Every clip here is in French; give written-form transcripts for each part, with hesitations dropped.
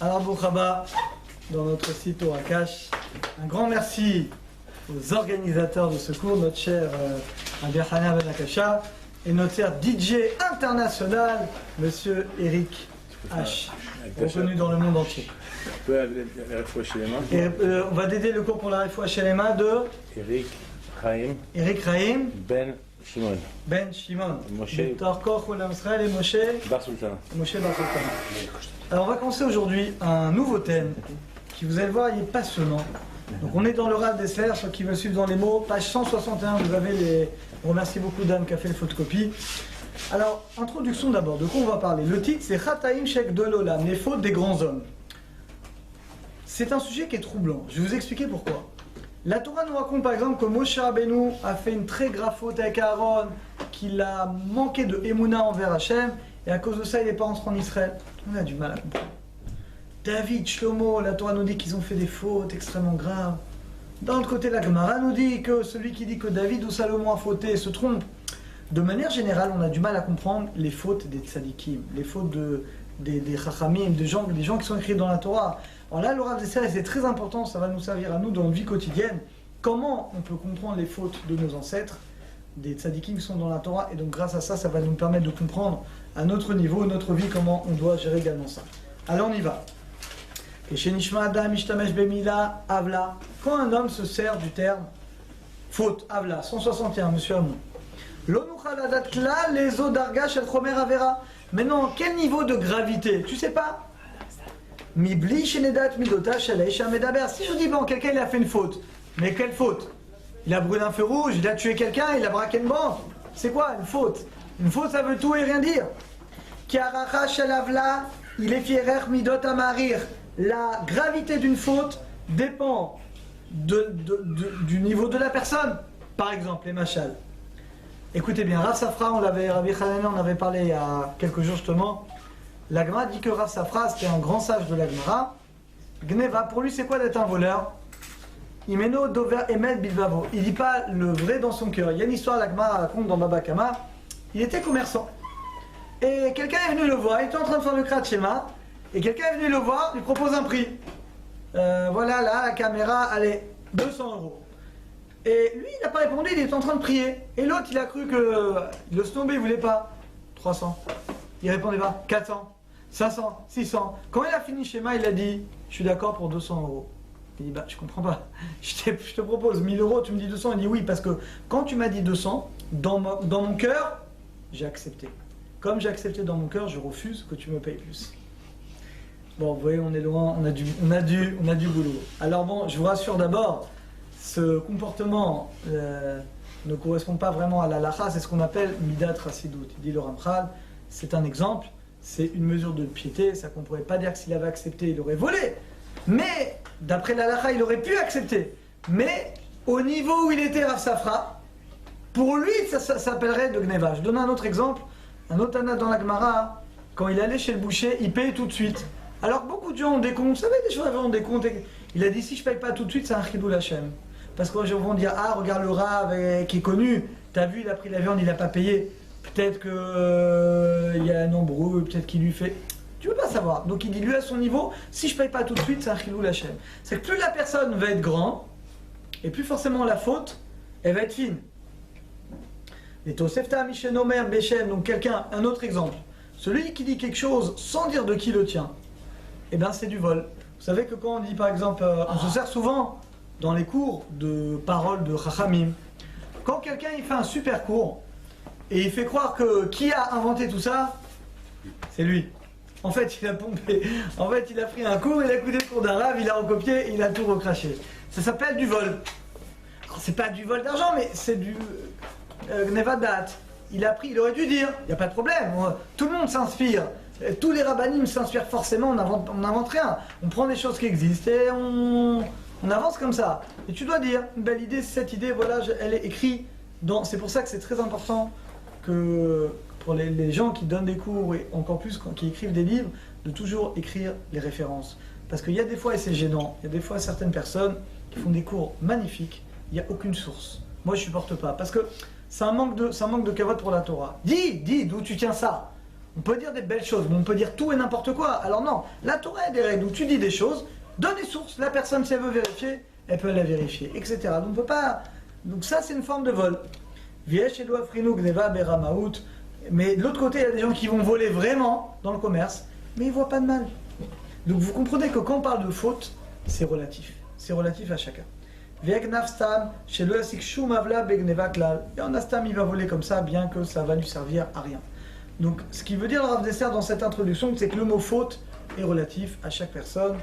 Alors Boukhaba, dans notre site au Akash, un grand merci aux organisateurs de ce cours, notre cher Abdelhana Ben Akasha, et notre cher DJ international, Monsieur Eric H, reconnu dans le monde entier. Et on va dédier le cours pour la Refoua Shelema de Eric Rahim Ben Shimon. Ben Shimon. Moshe. Dr. Koch Olam Israël et Moshe Bar Sultana. Bar Sultana. Alors on va commencer aujourd'hui un nouveau thème qui, vous allez le voir, il est passionnant. Donc on est dans le Rav des Sphères, ceux qui veulent suivre dans les mots, page 161, vous avez les... On remercie beaucoup d'Anne qui a fait les photocopies. Alors, introduction d'abord, de quoi on va parler? Le titre c'est Chataim Shek de l'Olam, les fautes des grands hommes. C'est un sujet qui est troublant, je vais vous expliquer pourquoi. La Torah nous raconte par exemple que Moshe Rabbeinu a fait une très grave faute avec Aaron, qu'il a manqué de Emouna envers Hachem, et à cause de ça il n'est pas rentré en Israël. On a du mal à comprendre. David, Shlomo, la Torah nous dit qu'ils ont fait des fautes extrêmement graves. D'un autre côté, la Gemara nous dit que celui qui dit que David ou Salomon a fauté se trompe. De manière générale, on a du mal à comprendre les fautes des tzadikim, les fautes des chachamim, des gens qui sont écrits dans la Torah. Alors là, le Rav des Sphères, c'est très important, ça va nous servir à nous dans notre vie quotidienne. Comment on peut comprendre les fautes de nos ancêtres, des tzadikim qui sont dans la Torah, et donc grâce à ça, ça va nous permettre de comprendre à notre niveau, notre vie, comment on doit gérer également ça. Alors on y va. Quand un homme se sert du terme faute, avla, 161, monsieur Hamon. Maintenant, quel niveau de gravité? Tu sais pas? Si je dis, bon, quelqu'un il a fait une faute, mais quelle faute? Il a brûlé un feu rouge, il a tué quelqu'un, il a braqué une banque. C'est quoi une faute? Une faute, ça veut tout et rien dire. Il est fierer midot amarir. La gravité d'une faute dépend du niveau de la personne. Par exemple, les machals. Écoutez bien, Rav Safra, Rabbi Hanania, on avait parlé il y a quelques jours justement. La Gemara dit que Rav Safra, c'était un grand sage de la Gemara. Gneva, pour lui, c'est quoi d'être un voleur? Imeno dover emet bilbavo. Il dit pas le vrai dans son cœur. Il y a une histoire, la Gemara raconte dans Baba Kama. Il était commerçant. Et quelqu'un est venu le voir, il était en train de faire le Krat Shema. Et quelqu'un est venu le voir, lui propose un prix. Voilà, là, la caméra, allez, 200 €. Et lui, il n'a pas répondu, il est en train de prier. Et l'autre, il a cru que le snobé, il voulait pas. 300. Il répondait pas. 400, 500, 600. Quand il a fini le schéma, il a dit, je suis d'accord pour 200 €. Il dit, bah, je comprends pas. Je te propose 1000 €, tu me dis 200. Il dit, oui, parce que quand tu m'as dit 200, dans mon cœur, j'ai accepté. Comme j'ai accepté dans mon cœur, je refuse que tu me payes plus. Bon, vous voyez, on est loin, on a du boulot. Alors bon, je vous rassure d'abord, ce comportement ne correspond pas vraiment à la lacha, c'est ce qu'on appelle midat rasidut. Il dit le Ramchal, c'est un exemple, c'est une mesure de piété, ça qu'on ne pourrait pas dire que s'il avait accepté, il aurait volé. Mais, d'après la lacha, il aurait pu accepter. Mais, au niveau où il était Rav Safra, pour lui, ça s'appellerait de gneva. Je donne un autre exemple, un autre Tana dans la Gemara, quand il allait chez le boucher, il payait tout de suite. Alors beaucoup de gens ont des comptes, vous savez, des gens ont des comptes. Il a dit, si je paye pas tout de suite, c'est un chidoul Hashem. Parce que les gens vont dire, ah, regarde le Rav qui est connu, t'as vu, il a pris la viande, il n'a pas payé. Peut-être qu'il y a un embrouille, peut-être qu'il lui fait... Tu veux pas savoir. Donc il dit, lui à son niveau, si je paye pas tout de suite, c'est un chidoul Hashem. C'est que plus la personne va être grande, et plus forcément la faute, elle va être fine. Et Tosefta Mishenomer Bechem, donc quelqu'un, un autre exemple. Celui qui dit quelque chose sans dire de qui le tient, eh bien c'est du vol. Vous savez que quand on dit par exemple, on se sert souvent dans les cours de paroles de Chachamim. Quand quelqu'un il fait un super cours et il fait croire que qui a inventé tout ça, c'est lui. En fait il a pompé, en fait il a pris un cours, il a écouté le cours d'un Rav, il a recopié et il a tout recraché. Ça s'appelle du vol. Alors c'est pas du vol d'argent mais c'est du Nevadat. Il a pris, il aurait dû dire, il n'y a pas de problème, tout le monde s'inspire. Tous les rabbinim s'inspirent forcément, on n'invente rien. On prend des choses qui existent et on avance comme ça. Et tu dois dire, une belle idée, cette idée, voilà, elle est écrite dans... C'est pour ça que c'est très important que pour les gens qui donnent des cours et encore plus qui écrivent des livres, de toujours écrire les références. Parce qu'il y a des fois, et c'est gênant, il y a des fois certaines personnes qui font des cours magnifiques, il n'y a aucune source. Moi je ne supporte pas, parce que c'est un manque de kavod pour la Torah. Dis, d'où tu tiens ça? On peut dire des belles choses, mais on peut dire tout et n'importe quoi. Alors non, la Torah a des règles où tu dis des choses, donne des sources. La personne, si elle veut vérifier, elle peut la vérifier, etc. Donc on peut pas. Donc ça, c'est une forme de vol. Mais de l'autre côté, il y a des gens qui vont voler vraiment dans le commerce, mais ils ne voient pas de mal. Donc vous comprenez que quand on parle de faute, c'est relatif. C'est relatif à chacun. Et en astam, il va voler comme ça, bien que ça va lui servir à rien. Donc ce qui veut dire le Rav Dessler dans cette introduction, c'est que le mot faute est relatif à chaque personne,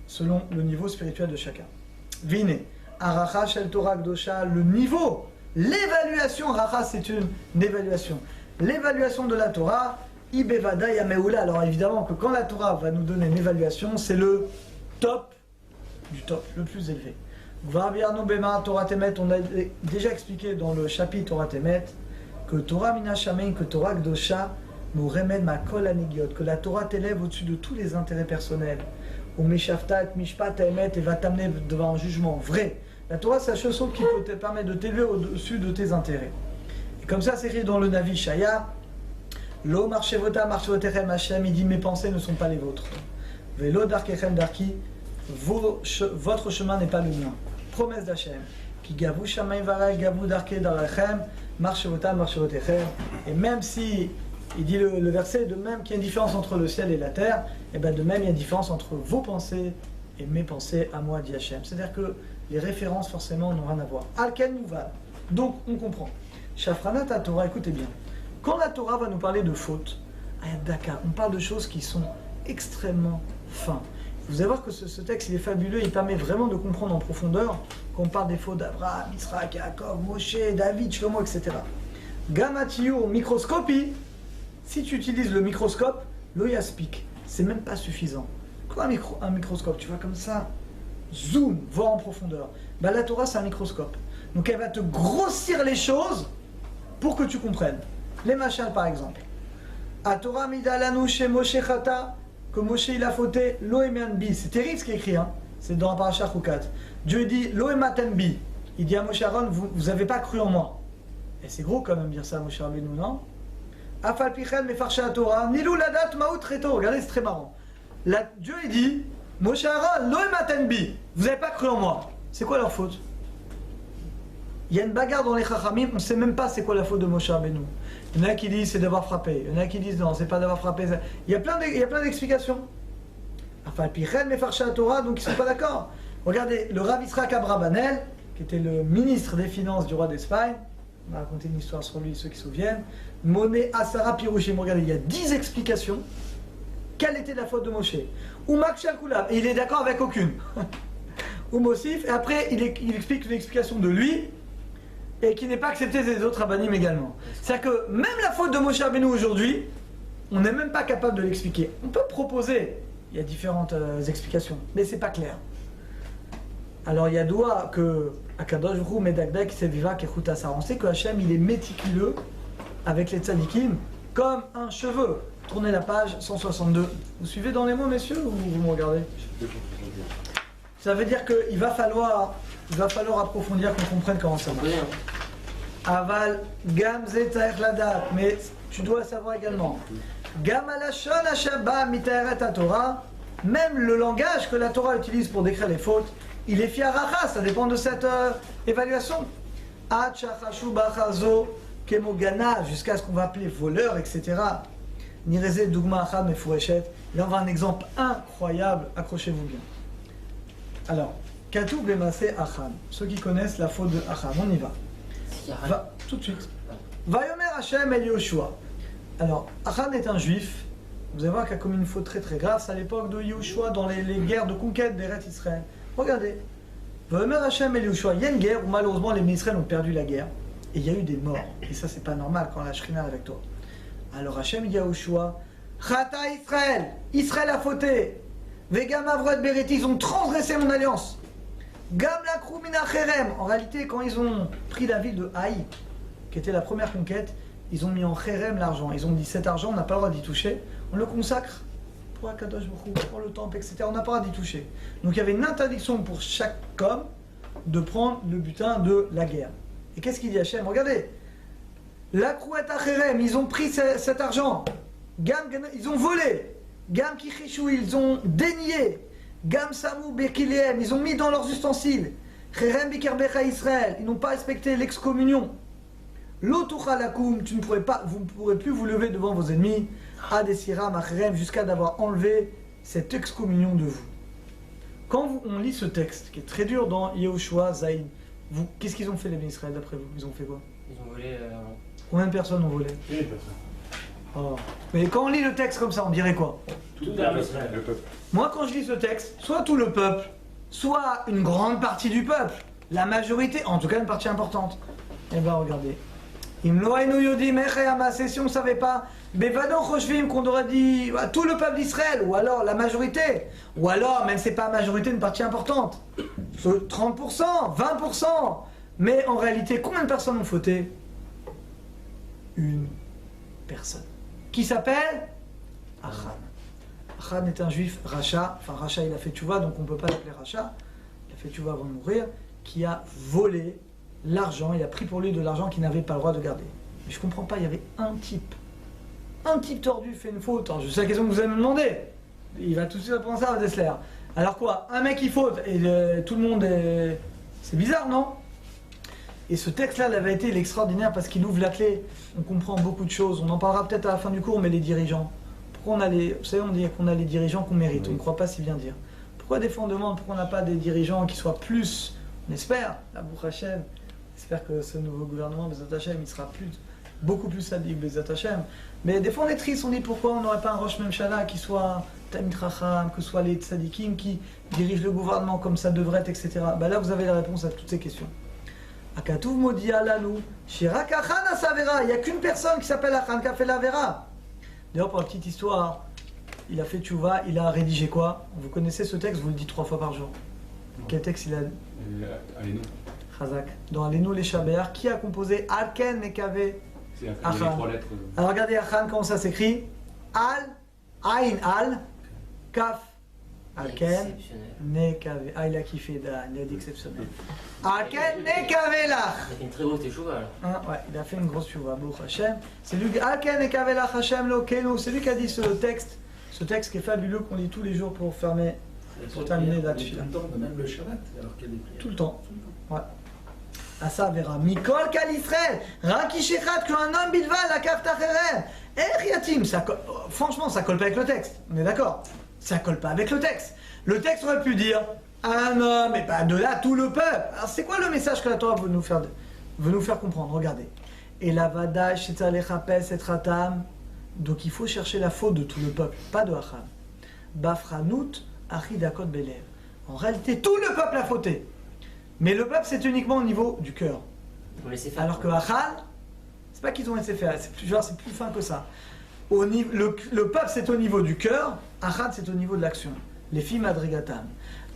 selon le niveau spirituel de chacun. Vine, aracha shel Torah Kdosha, le niveau, l'évaluation, racha c'est une évaluation. L'évaluation de la Torah, ibevada yameula. Alors évidemment que quand la Torah va nous donner une évaluation, c'est le top du top, le plus élevé. Varbiarno bema Torah Temet, on a déjà expliqué dans le chapitre Torah Temet que Torah mina shamein, que Torah Kdosha, nous remède ma kol anigiot, que la Torah t'élève au-dessus de tous les intérêts personnels. Ou mishafta et mishpat emet, et va t'amener devant un jugement vrai. La Torah, c'est la chose qui peut te permettre de t'élever au-dessus de tes intérêts. Et comme ça, c'est écrit dans le Navi Shaya, Lo marchevota marchevotechem Hashem, il dit mes pensées ne sont pas les vôtres. Velo darkechem darki, votre chemin n'est pas le mien. Promesse d'Hachem. Qui gavu shamayim varei gavu darke darachem, marchevota marchevotechem. Et même si, il dit le verset, de même qu'il y a une différence entre le ciel et la terre, et bien de même il y a une différence entre vos pensées et mes pensées à moi, dit Hachem. C'est-à-dire que les références forcément n'ont rien à voir. Alken Mouval. Donc on comprend. Shafranat à Torah, écoutez bien. Quand la Torah va nous parler de fautes, ayat Daka, on parle de choses qui sont extrêmement fins. Vous allez voir que ce texte il est fabuleux, il permet vraiment de comprendre en profondeur quand on parle des fautes d'Abraham, Israël, Yaakov, Moshe, David, Shlomo, etc. Gamatiyo, microscopie, si tu utilises le microscope, l'oyaspik, c'est même pas suffisant. Quoi un microscope? Tu vas comme ça, zoom, voir en profondeur. Ben, la Torah c'est un microscope. Donc elle va te grossir les choses pour que tu comprennes. Les machals par exemple. A Torah midalanu chez Moshe Chata, que Moshe il a fauté, loeman bi. C'est terrible ce qui est écrit, hein. C'est dans la paracha Chukat. Dieu dit loematen bi. Il dit à Moshe Aaron, vous n'avez pas cru en moi. Et c'est gros quand même dire ça à Moshe Rabbeinu, non? Afal pichel mefarsha Torah, nilou ladat maout reto. Regardez, c'est très marrant. Dieu il dit, Moshe Aaron, loematen bi. Vous n'avez pas cru en moi. C'est quoi leur faute? Il y a une bagarre dans les Chachamim, on ne sait même pas c'est quoi la faute de Moshe Rabbeinu. Il y en a qui disent c'est d'avoir frappé, il y en a qui disent non, c'est pas d'avoir frappé. Il y a plein d'explications. Enfin, Pichel, Mefarsha Torah, donc ils ne sont pas d'accord. Regardez, le Rav Yitzhak Abrabanel, qui était le ministre des Finances du roi d'Espagne, on va raconter une histoire sur lui, ceux qui se souviennent. Moné Asara Pirushim, regardez, il y a 10 explications. Quelle était la faute de Moshe? Ou Makshal Kula, et il est d'accord avec aucune. Ou Mosif, et après il explique une explication de lui. Et qui n'est pas accepté des autres rabbinim également. C'est-à-dire que même la faute de Moshe Rabbeinu aujourd'hui, on n'est même pas capable de l'expliquer. On peut proposer, il y a différentes explications, mais c'est pas clair. Alors il y a doigt que Akadosh Baruch Hu Medagdak Seviva Kechuta Sar. On sait que Hachem il est méticuleux avec les tzadikim comme un cheveu. Tournez la page 162. Vous suivez dans les mots, messieurs, ou vous me regardez? Ça veut dire qu'il va falloir approfondir, qu'on comprenne comment ça marche. Aval, gam zetach ladat, mais tu dois savoir également. Gam alashon hashaba mitaeret Torah, même le langage que la Torah utilise pour décrire les fautes, il est fiaracha, ça dépend de cette évaluation. Ad shachashu bachazo kemogana, jusqu'à ce qu'on va appeler voleur, etc. Nireze dugma achad mefureshet. Là on va un exemple incroyable, accrochez-vous bien. Alors, Katou Bemassé Achan. Ceux qui connaissent la faute de Achan, on y va. Va tout de suite. Vayomer Hashem El Yoshua. Alors, Achan est un juif. Vous allez voir qu'il a commis une faute très très grave. C'est à l'époque de Yoshua, dans les guerres de conquête d'Eretz Israël. Regardez. Vayomer Hashem El Yoshua. Il y a une guerre où malheureusement les Israël ont perdu la guerre. Et il y a eu des morts. Et ça, c'est pas normal quand la Shrina est avec toi. Alors Hashem dit à Yoshua, Chata Israël. Israël a fauté. Vegam Avroet Bereti, ils ont transgressé mon alliance. Gam la Krumina Cherem. En réalité, quand ils ont pris la ville de Haï, qui était la première conquête, ils ont mis en Cherem l'argent. Ils ont dit cet argent, on n'a pas le droit d'y toucher. On le consacre pour Akadosh Baruch Hu, pour le temple, etc. On n'a pas le droit d'y toucher. Donc il y avait une interdiction pour chaque homme de prendre le butin de la guerre. Et qu'est-ce qu'il dit Hachem? Regardez. La Krouet Cherem, ils ont pris cet argent. ils ont volé. Gam Kichishou, ils ont dénié. Gam Samou Bekiliem, ils ont mis dans leurs ustensiles. Cherem Bikerbecha Israël, ils n'ont pas respecté l'excommunion. L'Otuchalakum, vous ne pourrez plus vous lever devant vos ennemis. Adesira Macherem, jusqu'à d'avoir enlevé cette excommunion de vous. Quand on lit ce texte, qui est très dur dans Yehoshua, Zaïd, qu'est-ce qu'ils ont fait les Israël d'après vous? Ils ont fait quoi? Ils ont volé. Combien de personnes ont volé? 1000 personnes. Oh. Mais quand on lit le texte comme ça, on dirait quoi? Tout le peuple. Moi, quand je lis ce texte, soit tout le peuple, soit une grande partie du peuple, la majorité, en tout cas une partie importante. Eh bien, regardez. Si on ne savait pas, qu'on aurait dit tout le peuple d'Israël, ou alors la majorité, ou alors, même c'est pas la majorité, une partie importante, 30%, 20%. Mais en réalité, combien de personnes ont fauté? Une personne. Qui s'appelle Achan. Achan est un juif Racha, enfin Racha il a fait tchouva, donc on ne peut pas l'appeler Racha, il a fait tchouva avant de mourir, qui a volé l'argent, il a pris pour lui de l'argent qu'il n'avait pas le droit de garder. Mais je comprends pas, il y avait un type tordu fait une faute. Alors je sais la question que vous allez me demander, il va tout de suite répondre ça à Dessler. Alors quoi, un mec qui faute et tout le monde est... C'est bizarre, non? Et ce texte-là, la vérité, il est extraordinaire parce qu'il ouvre la clé. On comprend beaucoup de choses. On en parlera peut-être à la fin du cours, mais les dirigeants. Pourquoi on a les... Vous savez, on dit qu'on a les dirigeants qu'on mérite. Oui. On ne croit pas si bien dire. Pourquoi des fois on demande pourquoi on n'a pas des dirigeants qui soient plus... On espère, la Baruch Hashem, j'espère que ce nouveau gouvernement, Bezat Hashem, il sera beaucoup plus sadique, Bezat Hashem. Mais des fois on est triste, on dit pourquoi on n'aurait pas un Rosh Memshala qui soit Tamid Racham, que ce soit les tzadikim qui dirigent le gouvernement comme ça devrait être, etc. Ben là vous avez la réponse à toutes ces questions. Akatouv Modi Alanou, Shirak Achan Asavera, il n'y a qu'une personne qui s'appelle Achan qui a fait la Vera. D'ailleurs, pour la petite histoire, il a fait tchouva, il a rédigé quoi? Vous connaissez ce texte, vous le dites 3 fois par jour. Quel texte il a? Alenu. Chazak. Dans Alenu les Shabéar, qui a composé Alken Nekave Achan? 3 lettres. Alors regardez Achan, comment ça s'écrit? Al, Ain Al, Kaf. Alken Nekave. Ah, il a kiffé, il a dit exceptionnel. Alken Nekave Lach. Il a fait une très grosse échouva là. Ouais, il a fait une grosse tchouva, Baruch Hashem. C'est lui, Alken Nekave Lach Hashem Lokenu, c'est lui qui a dit ce texte qui est fabuleux, qu'on lit tous les jours pour fermer. Pour terminer la tefila. Tout le temps, même le Shabbat, alors qu'il y a des prières. Tout le temps. Ouais. Asa vera. Mikol kal Israël. Raki shechat qu'un homme bilval la carte acherem. Yatim. Franchement, ça colle pas avec le texte. On est d'accord? Ça colle pas avec le texte. Le texte aurait pu dire un homme, et pas de là tout le peuple. Alors c'est quoi le message que la Torah veut nous faire comprendre? Regardez. Et la vadash shetzalechapes et ratam. Donc il faut chercher la faute de tout le peuple, pas de Achan. Bafranout. Achidakot Belev. En réalité, tout le peuple a fauté. Mais le peuple, c'est uniquement au niveau du cœur. Alors que Achan, c'est pas qu'ils ont laissé faire, c'est plus fin que ça. Le peuple, c'est au niveau du cœur, Achan, c'est au niveau de l'action. Les filles Madrigatam.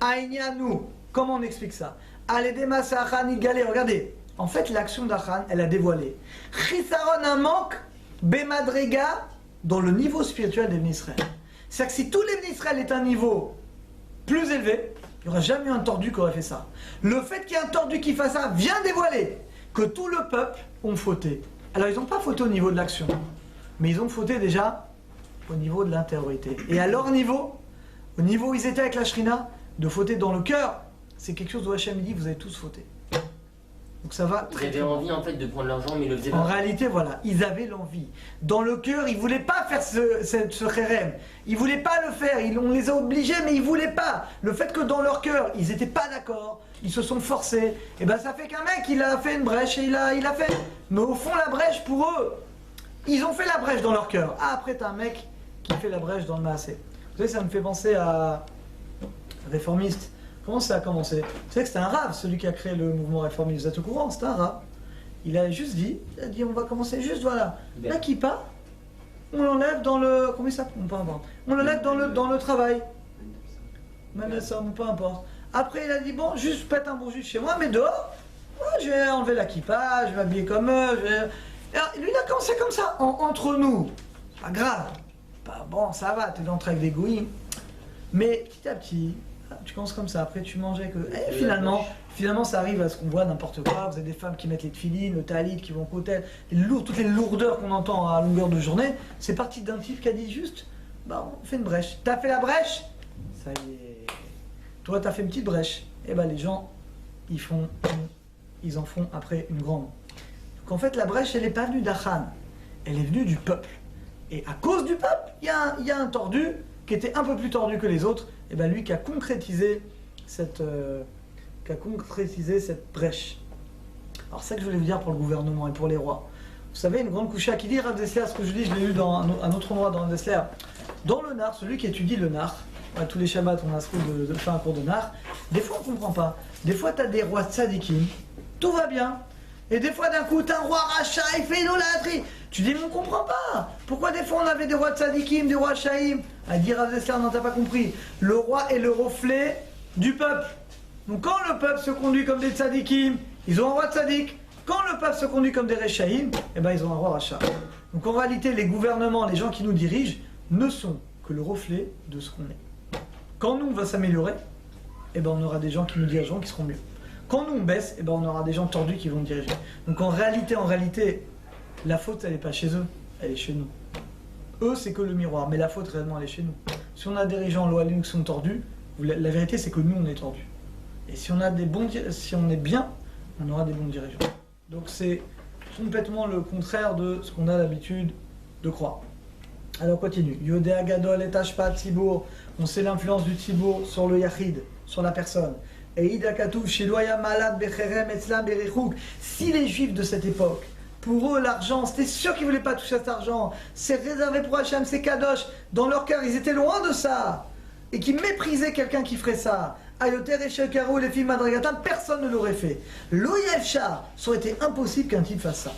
Aïnianou, comment on explique ça? Aledemasa Achan Igalé, regardez. En fait, l'action d'Achan, elle a dévoilé. Chisaron, un manque, Bemadriga, dans le niveau spirituel des Israël. C'est-à-dire que si tous les Israël est un niveau plus élevé, il n'y aurait jamais eu un tordu qui aurait fait ça. Le fait qu'il y ait un tordu qui fasse ça vient dévoiler que tout le peuple ont fauté. Alors ils n'ont pas fauté au niveau de l'action, mais ils ont fauté déjà au niveau de l'intériorité. Et à leur niveau, au niveau où ils étaient avec la Shrina, de fauter dans le cœur, c'est quelque chose où Hachem dit vous avez tous fauté. Donc ça va très bien. Ils avaient envie en fait de prendre l'argent, mais ils le faisaient pas. En réalité, voilà, ils avaient l'envie. Dans le cœur, ils ne voulaient pas faire ce kherem. Ils ne voulaient pas le faire. On les a obligés, mais ils ne voulaient pas. Le fait que dans leur cœur, ils n'étaient pas d'accord, ils se sont forcés, et ben ça fait qu'un mec, il a fait une brèche et il a fait. Mais au fond, la brèche, pour eux, ils ont fait la brèche dans leur cœur. Ah, après, t'as un mec qui fait la brèche dans le maasé. Vous savez, ça me fait penser à réformiste. Comment ça a commencé? Vous savez que c'était un rave, celui qui a créé le mouvement réformiste. Vous êtes au courant? C'était un rave. Il a juste dit, on va commencer juste, voilà. La kippa, on l'enlève dans le... Comment ça? On l'enlève dans le travail. Même ça, peu importe. Après, il a dit, bon, juste pète un bon juif chez moi, mais dehors, je vais enlever la kippa, je vais m'habiller comme eux, Alors, lui, il a commencé comme ça, entre nous. Pas grave. Bon, ça va, t'es d'entrer avec des gouilles. Mais petit à petit... Tu commences comme ça, après tu manges avec eux. Et finalement, ça arrive à ce qu'on voit n'importe quoi. Vous avez des femmes qui mettent les tefilines, le talit, qui vont au hôtel. Toutes les lourdeurs qu'on entend à longueur de journée, c'est parti d'un type qui a dit juste, bah on fait une brèche. T'as fait la brèche? Ça y est. Toi, t'as fait une petite brèche. Et ben les gens, ils en font après une grande. Donc en fait, la brèche, elle n'est pas venue d'Achan. Elle est venue du peuple. Et à cause du peuple, il y a un tordu qui était un peu plus tordu que les autres, et bien lui qui a concrétisé cette brèche. Alors c'est ça que je voulais vous dire pour le gouvernement et pour les rois. Vous savez, une grande coucha qui dit Rav Dessler, ce que je dis, je l'ai lu dans un autre endroit dans Rav Dessler. Dans le Nar, celui qui étudie le Nar, tous les Shabbats on a ce cours de faire un cours de Nar, des fois on ne comprend pas. Des fois tu as des rois tzadikim, tout va bien. Et des fois d'un coup, t'as un roi rachat, il fait idolâtrie. Tu dis, mais on comprend pas. Pourquoi des fois on avait des rois tzadikim, des rois shaïm? À dire Rav Dessler, non, t'as pas compris. Le roi est le reflet du peuple. Donc quand le peuple se conduit comme des tzadikim, ils ont un roi tzadik. Quand le peuple se conduit comme des rechaïm, eh ben ils ont un roi rachat. Donc en réalité, les gouvernements, les gens qui nous dirigent, ne sont que le reflet de ce qu'on est. Quand nous, on va s'améliorer, eh ben on aura des gens qui nous dirigeront qui seront mieux. Quand nous on baisse, eh ben on aura des gens tordus qui vont nous diriger. Donc en réalité, la faute elle n'est pas chez eux, elle est chez nous. Eux c'est que le miroir, mais la faute réellement elle est chez nous. Si on a des gens loyaux qui sont tordus, la vérité c'est que nous on est tordus. Et si on est bien, on aura des bons dirigeants. Donc c'est complètement le contraire de ce qu'on a l'habitude de croire. Alors continue. Yodea Gadol et Tashpat Tzibour. On sait l'influence du Tzibour sur le Yachid, sur la personne. Et Ida Katouf, Shiloya Malad Becherem Etzlam Berichouk. Si les juifs de cette époque, pour eux l'argent, c'était sûr qu'ils ne voulaient pas toucher à cet argent, c'est réservé pour Hachem, c'est Kadosh, dans leur cœur ils étaient loin de ça, et qui méprisaient quelqu'un qui ferait ça. Ayoter et Shekaro, les filles Madragatan, personne ne l'aurait fait. L'Oyev Shah, ça aurait été impossible qu'un type fasse ça.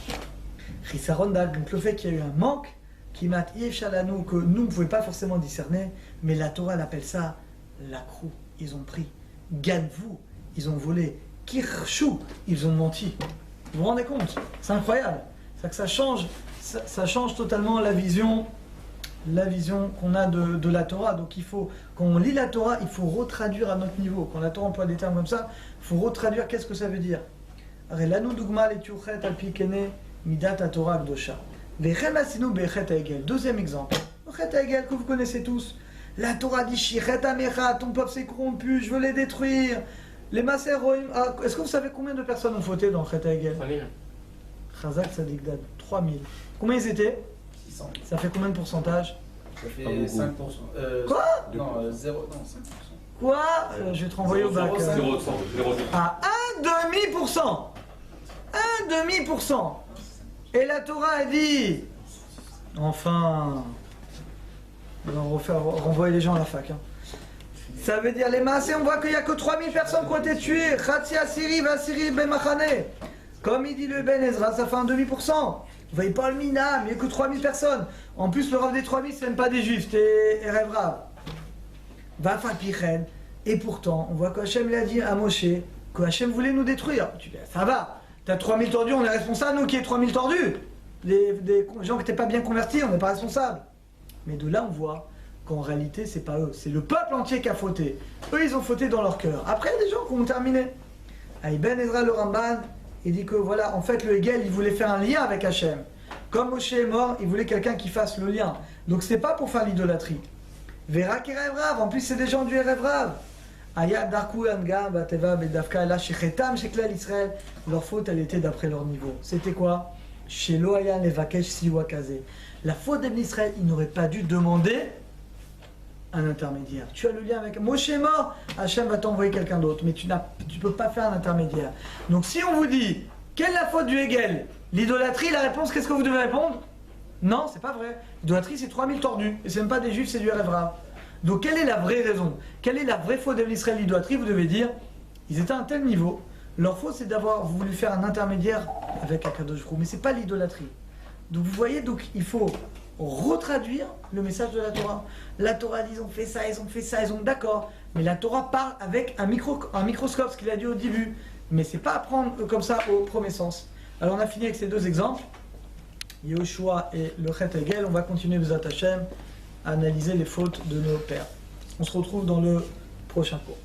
Chisarondak, donc le fait qu'il y a eu un manque, qui m'a Yevshalanou, que nous ne pouvons pas forcément discerner, mais la Torah elle appelle ça la croûte, ils ont pris. Gadvou, ils ont volé. Kirchou, ils ont menti. Vous vous rendez compte? C'est incroyable. C'est que ça change totalement la vision qu'on a de la Torah. Donc quand on lit la Torah, il faut retraduire à notre niveau. Quand la Torah emploie des termes comme ça, il faut retraduire qu'est-ce que ça veut dire. Deuxième exemple. Que vous connaissez tous. La Torah dit Shichet Amecha, ton peuple s'est corrompu, je veux les détruire. Les Maseroim. Est-ce que vous savez combien de personnes ont fauté dans Chet Hagel? 3000. Chazak Sadikdad, 3000. Combien ils étaient? 600. Ça fait combien de pourcentage? Ça fait Pas beaucoup. 5%. Quoi? Non, 0, non, 5%. Quoi? Je vais te renvoyer au bac. 0,5. À 1,5%. 1,5%. Et la Torah a dit. Enfin. On va renvoyer les gens à la fac. Hein. Ça veut dire les massés, on voit qu'il n'y a que 3000 personnes qui ont été tuées. Khatsi Asiri, Vasiri, Bemachane. Comme il dit le Ben Ezra, ça fait 1,5%. Vous voyez pas le Minam, il n'y a que 3000 personnes. En plus, le Rav des 3000, c'est même pas des juifs, c'est Erev Rav. Va Pichen. Et pourtant, on voit qu'Hachem l'a dit à Moshe que Hachem voulait nous détruire. Tu dis, ça va, t'as 3000 tordus, on est responsable, nous qui est 3000 tordus. Des gens qui n'étaient pas bien convertis, on n'est pas responsable. Mais de là, on voit qu'en réalité, c'est pas eux, c'est le peuple entier qui a fauté. Eux, ils ont fauté dans leur cœur. Après, il y a des gens qui ont terminé. Ben Ezra le Ramban, il dit que voilà, en fait, le Hegel, il voulait faire un lien avec Hachem. Comme Moshe est mort, il voulait quelqu'un qui fasse le lien. Donc, c'est pas pour faire l'idolâtrie. Vera qui Erev Rav, en plus, c'est des gens du Erev Rav. Aya Darku Anga Bateva Bedavka La Shechetam Sheklal Israël. Leur faute, elle était d'après leur niveau. C'était quoi? Chez Loayan Levakesh Siwa Kaze. La faute d'Ibn Israël, il n'aurait pas dû demander un intermédiaire. Tu as le lien avec Moshe est mort, Hachem va t'envoyer quelqu'un d'autre, mais tu ne peux pas faire un intermédiaire. Donc si on vous dit, quelle est la faute du Hegel? L'idolâtrie, la réponse, qu'est-ce que vous devez répondre? Non, c'est pas vrai. L'idolâtrie, c'est 3000 tordus, et c'est même pas des juifs, c'est du Erev Rav. Donc quelle est la vraie raison? Quelle est la vraie faute d'Ibn Israël, l'idolâtrie? Vous devez dire, ils étaient à un tel niveau, leur faute c'est d'avoir voulu faire un intermédiaire avec Akadosh Baruch Hu, mais c'est pas l'idolâtrie. Donc vous voyez, donc il faut retraduire le message de la Torah. La Torah dit, ils ont fait ça, ils ont d'accord. Mais la Torah parle avec un microscope, ce qu'il a dit au début. Mais c'est pas à prendre comme ça au premier sens. Alors on a fini avec ces deux exemples, Yehoshua et le Chet Hegel. On va continuer, Bezat Hashem, à analyser les fautes de nos pères. On se retrouve dans le prochain cours.